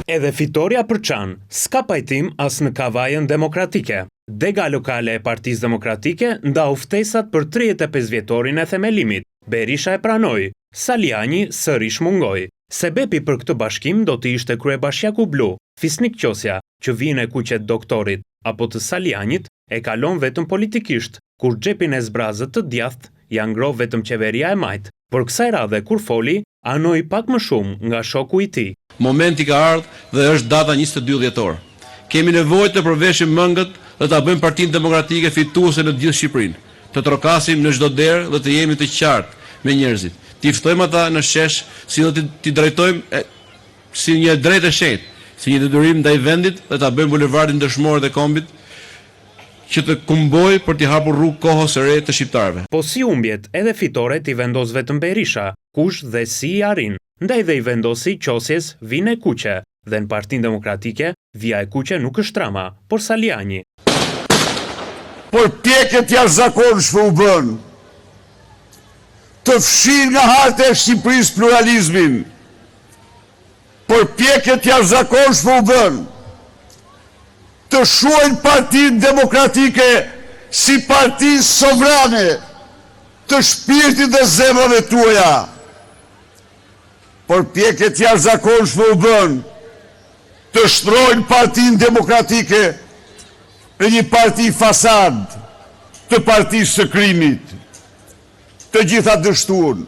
Edhe fitoria për Çan, s'ka pajtim as në kavajën demokratike. Dega lokale e Partisë Demokratike ndau ftesat për 35 vjetorin e themelimit. Berisha e pranoi, Saliani sërish mungoi. Sebepi për këtë bashkim do të ishte kryebashkiaku blu, Fisnik Qosja, që vijnë e kuqet doktorit apo të Salianit e kalon vetëm politikisht, kur xhepin e zbrazët të djathtë ja ngroh vetëm qeveria e majt. Por kësaj radhe kur foli, anoi pak më shumë nga shoku i tij. Momenti ka ardhur dhe është data 22 dhjetor. Kemi nevojë të përveshim mëngët dhe ta bëjmë Partinë Demokratike fituese në gjithë Shqipërinë. Të trokasim në çdo derë dhe të jemi të qartë me njerëzit. T'i ftojmë ata në shesh, si do t'i drejtojmë si një drejtë e shenjtë, si një detyrim ndaj vendit dhe ta bëjmë bulevardin dëshmor dhe kombit që të kumboj për t'i hapur rrugë kohës së re të shqiptarëve. Po si humbjet edhe fitore t'i vendos vetëm Berisha, kush dhe si i arrin. Ndaj dhe i vendosi Qosjes vijnë e kuqe, dhe në Partinë Demokratike vija e kuqe nuk është trama, por Saliani. Por pjekët jashtëzakonshme u bën të fshin nga harta e Shqipërisë pluralizmin. Por pjekët jashtëzakonshme u bën të shuajnë Partinë Demokratike si parti sovrane të shpirtit dhe zemrave tuaja. Por pjekët jashtëzakonshme u bën të shtrojnë Partinë Demokratike në një parti fasad, të partisë së krimit, të gjitha dështuan.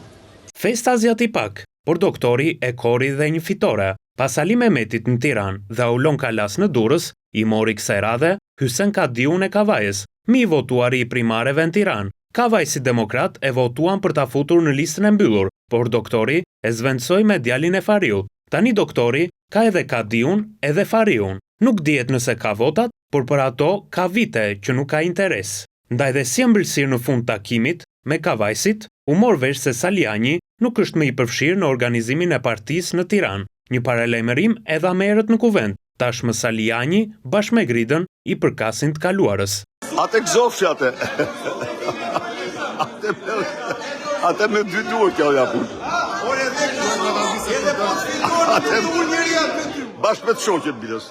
Festa zjati pak, por doktori e kori dhe një fitore. Pas Ali Mehmetit në Tiranë dhe Aulon Kalas në Durrës, i mori kësaj radhe Hysen Kadiun e Kavajës, mi i votuari i primareve në Tiranë. Kavaj si demokrat e votuan për ta futur në listën e mbyllur, por doktori e zvendësoi me djalin e Fariut. Tani doktori ka edhe Kadiun edhe Fariun. Nuk dihet nëse ka votat, por për ato ka vite që nuk ka interes. Ndaj dhe si ëmbëlsirë në fund takimit me Kavajsit, u mor vesh se Saliani nuk është më i përfshirë në organizimin e partisë në Tiranë. Një paralajmërim edhe merret në kuvent. Tashmë Saliani bashkë me Gridën i përkasin të kaluarës. Ate gzofshi ate. Ate me dy duar kjo japun. Bashkë me të shoqet bilës.